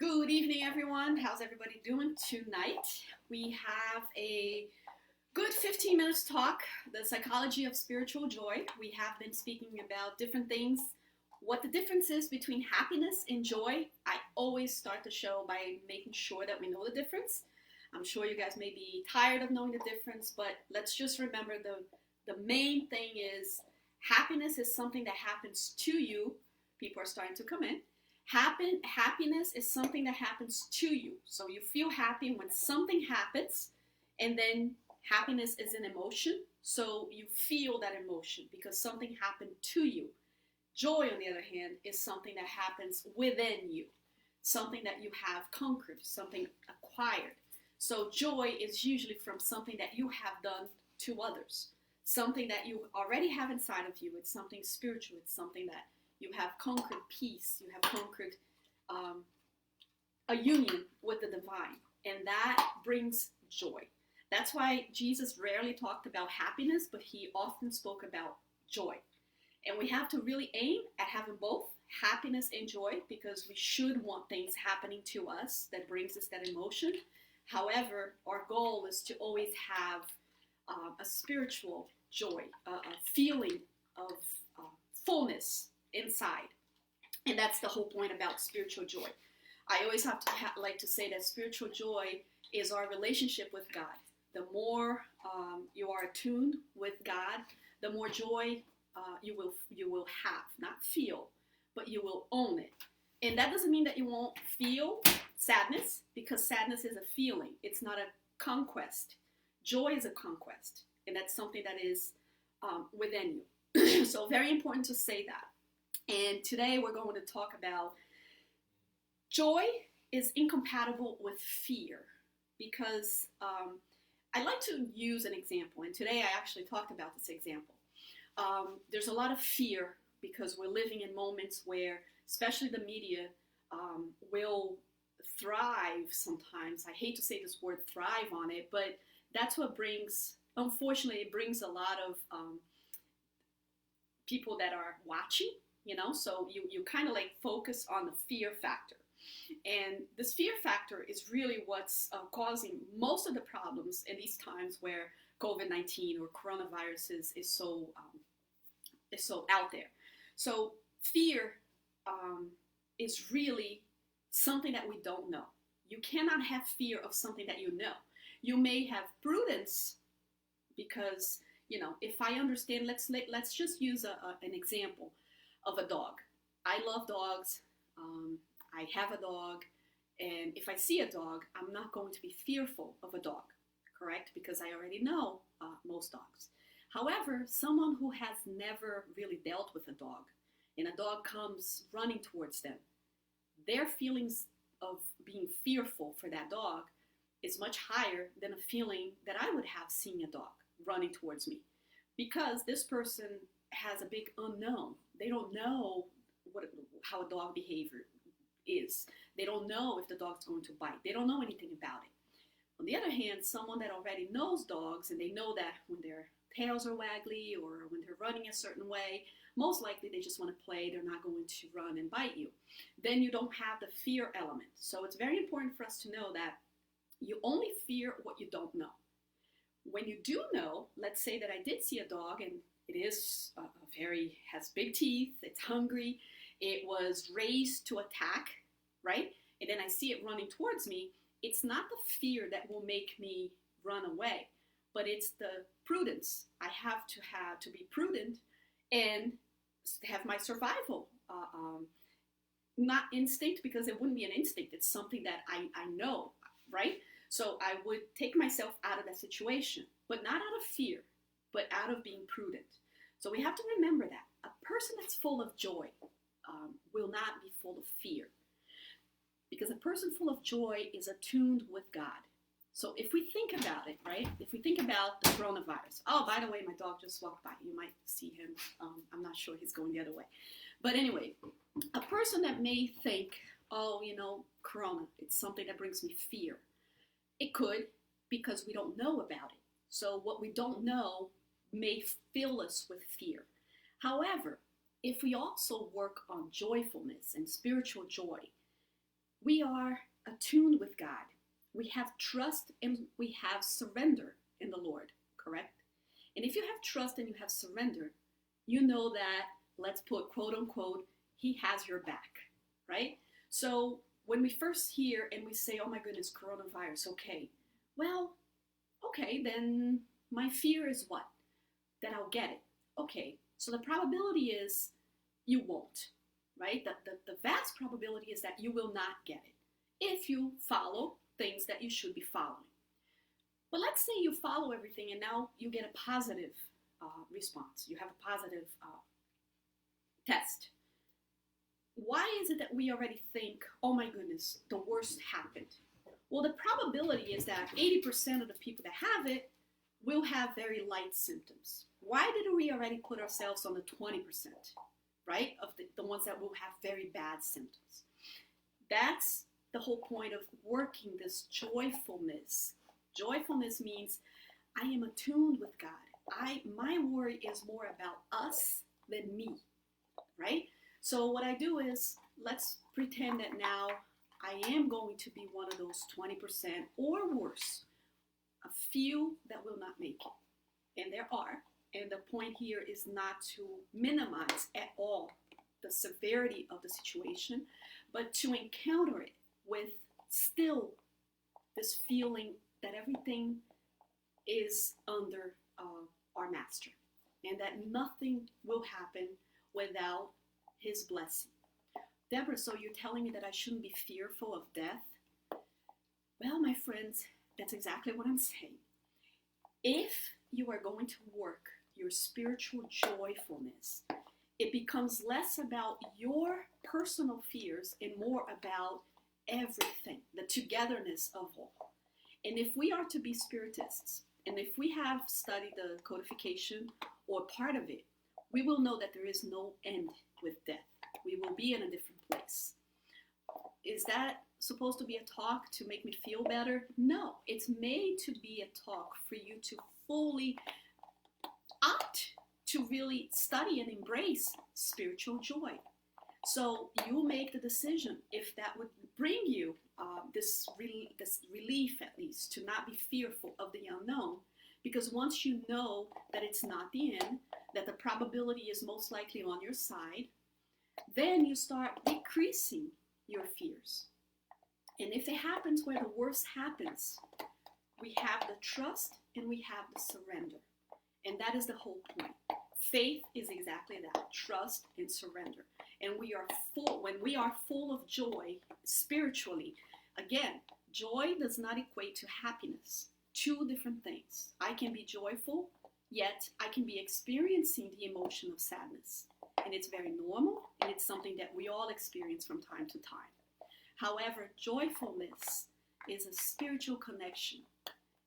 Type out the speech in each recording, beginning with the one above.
Good evening, everyone. How's everybody doing tonight? We have a good 15 minutes talk, the psychology of spiritual joy. We have been speaking about different things, what the difference is between happiness and joy. I always start the show by making sure that we know the difference. I'm sure you guys may be tired of knowing the difference, but let's just remember the main thing is happiness is something that happens to you. People are starting to come in. Happiness is something that happens to you. So you feel happy when something happens, and then happiness is an emotion. So you feel that emotion because something happened to you. Joy, on the other hand, is something that happens within you, something that you have conquered, something acquired. So joy is usually from something that you have done to others, something that you already have inside of you. It's something spiritual. It's something that you have conquered peace. You have conquered a union with the divine. And that brings joy. That's why Jesus rarely talked about happiness, but he often spoke about joy. And we have to really aim at having both happiness and joy because we should want things happening to us that brings us that emotion. However, our goal is to always have a spiritual joy, a feeling of fullness inside. And that's the whole point about spiritual joy. I always have to like to say that spiritual joy is our relationship with God. The more you are attuned with God, the more joy you will have, not feel, but you will own it. And that doesn't mean that you won't feel sadness, because sadness is a feeling. It's not a conquest. Joy is a conquest, and that's something that is within you. So very important to say that. And today we're going to talk about joy is incompatible with fear, because I like to use an example, and today I actually talked about this example. There's a lot of fear because we're living in moments where, especially the media, will thrive sometimes. I hate to say this word thrive on it, but that's what brings, unfortunately, it brings a lot of people that are watching, so you kind of like focus on the fear factor. And this fear factor is really what's causing most of the problems in these times where COVID-19 or coronavirus is so out there. So fear is really something that we don't know. You cannot have fear of something that you know. You may have prudence because, if I understand, let's just use an example of a dog. I love dogs. I have a dog. And if I see a dog, I'm not going to be fearful of a dog, correct? Because I already know most dogs. However, someone who has never really dealt with a dog, and a dog comes running towards them, their feelings of being fearful for that dog is much higher than a feeling that I would have seeing a dog running towards me. Because this person has a big unknown. They don't know how a dog behavior is. They don't know if the dog's going to bite. They don't know anything about it. On the other hand, someone that already knows dogs, and they know that when their tails are waggly or when they're running a certain way, most likely they just want to play. They're not going to run and bite you. Then you don't have the fear element. So it's very important for us to know that you only fear what you don't know. When you do know, let's say that I did see a dog and it is has big teeth, it's hungry, it was raised to attack, right? And then I see it running towards me. It's not the fear that will make me run away, but it's the prudence. I have to be prudent and have my survival, not instinct, because it wouldn't be an instinct. It's something that I know, right? So I would take myself out of that situation, but not out of fear, but out of being prudent. So we have to remember that a person that's full of joy will not be full of fear, because a person full of joy is attuned with God. So if we think about it, right? If we think about the coronavirus. Oh, by the way, my dog just walked by. You might see him. I'm not sure he's going the other way. But anyway, a person that may think, oh, corona, it's something that brings me fear. It could, because we don't know about it. So what we don't know may fill us with fear. However, if we also work on joyfulness and spiritual joy, we are attuned with God. We have trust and we have surrender in the Lord, correct? And if you have trust and you have surrender, you know that, let's put quote unquote, he has your back, right? So when we first hear and we say, oh my goodness, coronavirus, okay, well, okay, then my fear is what? That I'll get it. Okay, so the probability is you won't, right? The vast probability is that you will not get it if you follow things that you should be following. But let's say you follow everything and now you get a positive response. You have a positive test. Why is it that we already think, oh my goodness, the worst happened? Well, the probability is that 80% of the people that have it will have very light symptoms. Why did we already put ourselves on the 20%, right? Of the ones that will have very bad symptoms. That's the whole point of working this joyfulness. Joyfulness means I am attuned with God. My worry is more about us than me, right? So what I do is, let's pretend that now I am going to be one of those 20% or worse, a few that will not make it. And there are. And the point here is not to minimize at all the severity of the situation, but to encounter it with still this feeling that everything is under our master and that nothing will happen without his blessing. Deborah, so you're telling me that I shouldn't be fearful of death? Well, my friends, that's exactly what I'm saying. If you are going to work your spiritual joyfulness, it becomes less about your personal fears and more about everything, the togetherness of all. And if we are to be spiritists, and if we have studied the codification or part of it, we will know that there is no end with death. We will be in a different place. Is that supposed to be a talk to make me feel better? No, it's made to be a talk for you to fully opt to really study and embrace spiritual joy. So you make the decision if that would bring you this relief, at least, to not be fearful of the unknown. Because once you know that it's not the end, that the probability is most likely on your side, then you start decreasing your fears. And if it happens where the worst happens, we have the trust and we have the surrender. And that is the whole point. Faith is exactly that, trust and surrender. And we are full, when we are full of joy spiritually, again, joy does not equate to happiness. Two different things. I can be joyful, yet I can be experiencing the emotion of sadness. And it's very normal, and it's something that we all experience from time to time. However, joyfulness is a spiritual connection,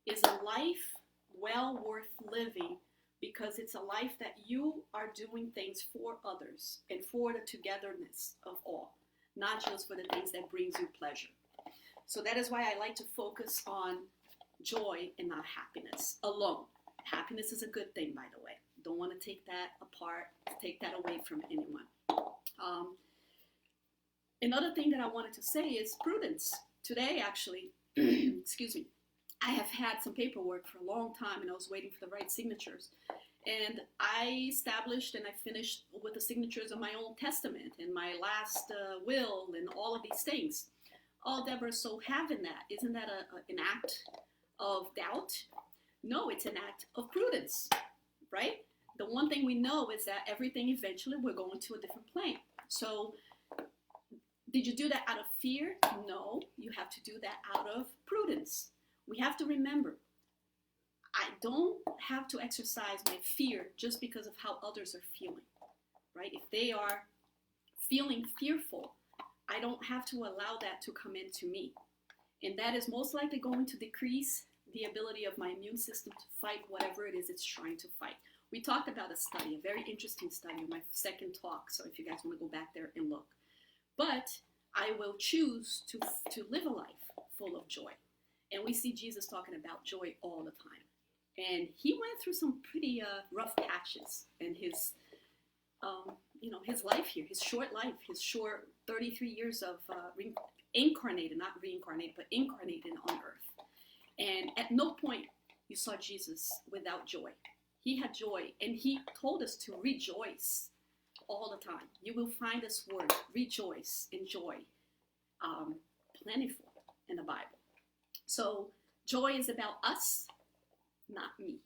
is a life well worth living, because it's a life that you are doing things for others and for the togetherness of all, not just for the things that brings you pleasure. So that is why I like to focus on joy and not happiness alone. Happiness is a good thing, by the way. Don't want to take that apart, take that away from anyone. Another thing that I wanted to say is prudence. Today, actually, excuse me, I have had some paperwork for a long time and I was waiting for the right signatures. And I established and I finished with the signatures of my Old Testament and my last will and all of these things. Oh, Deborah, so having that, isn't that an act of doubt? No, it's an act of prudence, right? The one thing we know is that everything eventually we're going to a different plane. So did you do that out of fear? No, you have to do that out of prudence. We have to remember, I don't have to exercise my fear just because of how others are feeling, right? If they are feeling fearful, I don't have to allow that to come into me. And that is most likely going to decrease the ability of my immune system to fight whatever it is it's trying to fight. We talked about a study, a very interesting study in my second talk, so if you guys want to go back there and look. But I will choose to live a life full of joy. And we see Jesus talking about joy all the time. And he went through some pretty rough patches in his his life here, his short life, his short 33 years of incarnated, not reincarnated, but incarnated on earth. And at no point you saw Jesus without joy. He had joy, and he told us to rejoice all the time. You will find this word, rejoice and joy, plentiful in the Bible. So joy is about us, not me.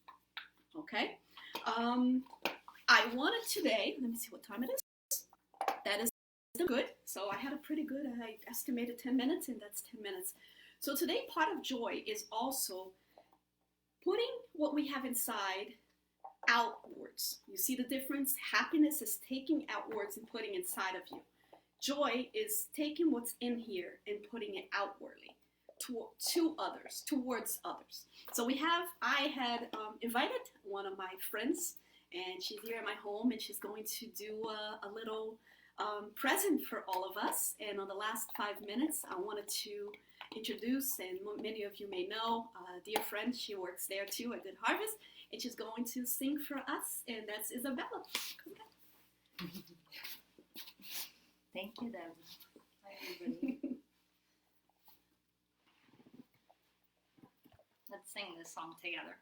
Okay? I wanted today, let me see what time it is. That is good. So I had a pretty good, I estimated 10 minutes, and that's 10 minutes. So today, part of joy is also putting what we have inside outwards. You see the difference? Happiness is taking outwards and putting inside of you. Joy is taking what's in here and putting it outwardly to others, towards others. So I had invited one of my friends, and she's here at my home, and she's going to do a little present for all of us. And on the last 5 minutes, I wanted to introduce, and many of you may know, a dear friend. She works there too at Good Harvest, and she's going to sing for us, and that's Isabella. Thank you, Deborah. Hi, everybody. Let's sing this song together.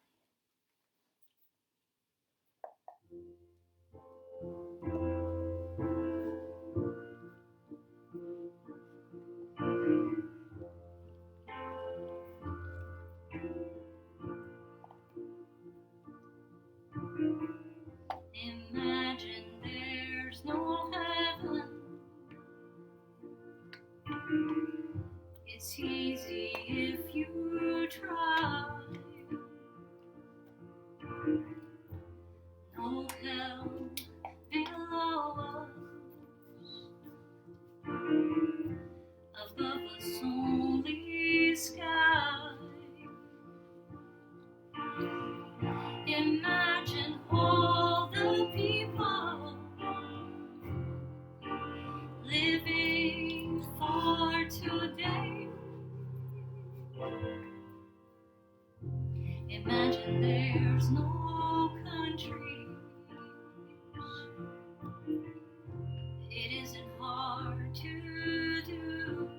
Imagine there's no heaven. It's easy if you try. No hell below us. Above us only sky. Imagine all the people living for today. Imagine there's no countries. It isn't hard to do.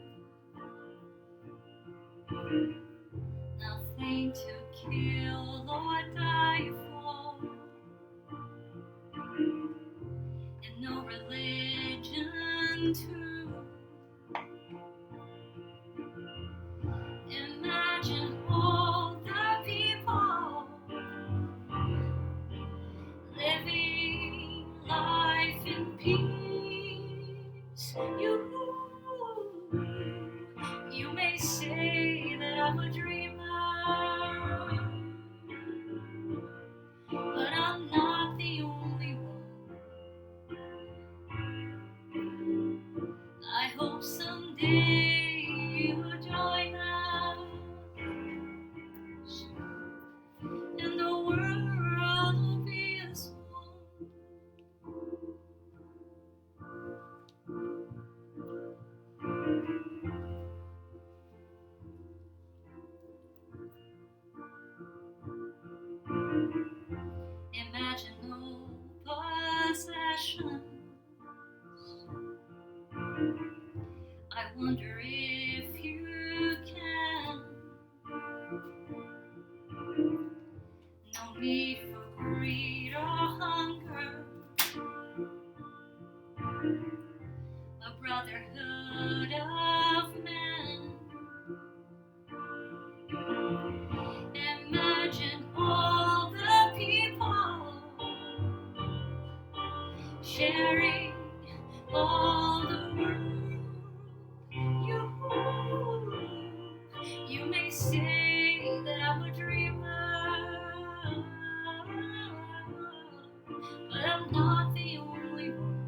Nothing to kill or die for, and no religion too. Imagine all the people living life in peace. You may say that I'm a dreamer, but I'm not the only one. I hope someday you'll join us, and the world will be as one. Imagine no possessions. I wonder if you can. No need for greed or hunger. A brotherhood of men. Imagine all the people sharing all the world. You may say that I'm a dreamer, but I'm not the only one.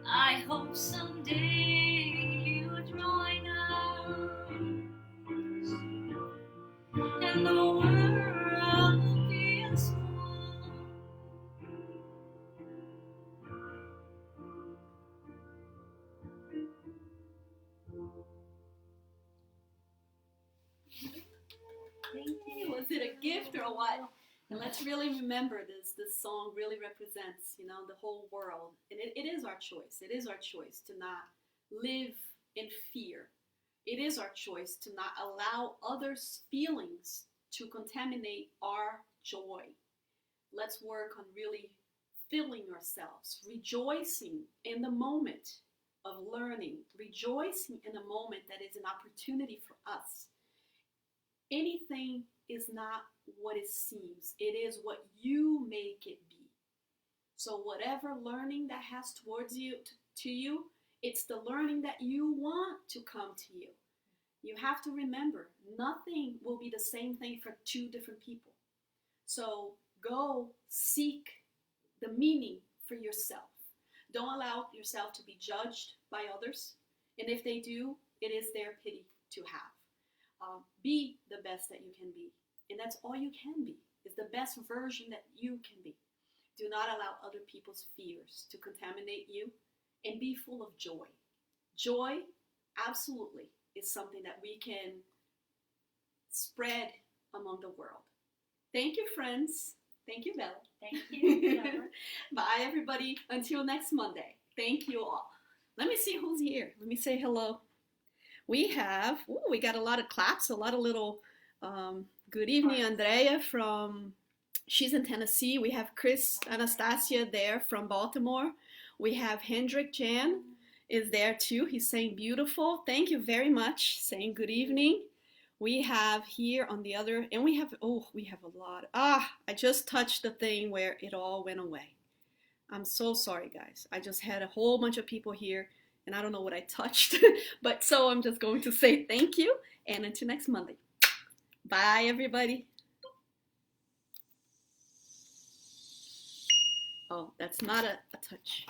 I hope someday you'll join us, and the world will be as one. Thank you. Was it a gift or what? And let's really remember this. This song really represents, the whole world. And it is our choice. It is our choice to not live in fear. It is our choice to not allow others' feelings to contaminate our joy. Let's work on really filling ourselves, rejoicing in the moment of learning, rejoicing in the moment that is an opportunity for us. Anything is not what it seems. It is what you make it be. So whatever learning that has towards you, to you, it's the learning that you want to come to you. You have to remember, nothing will be the same thing for two different people. So go seek the meaning for yourself. Don't allow yourself to be judged by others. And if they do, it is their pity to have. Be the best that you can be. And that's all you can be, is the best version that you can be. Do not allow other people's fears to contaminate you, and be full of joy. Joy, absolutely, is something that we can spread among the world. Thank you, friends. Thank you, Bella. Thank you. Bye, everybody. Until next Monday. Thank you all. Let me see who's here. Let me say hello. We got a lot of claps, a lot of little, good evening, Andrea she's in Tennessee. We have Chris Anastasia there from Baltimore. We have Hendrik Jan is there too. He's saying beautiful. Thank you very much. Saying good evening. We have here on the other, and we have a lot. I just touched the thing where it all went away. I'm so sorry, guys. I just had a whole bunch of people here, and I don't know what I touched. But so I'm just going to say thank you, and until next Monday. Bye, everybody. Oh, that's not a touch.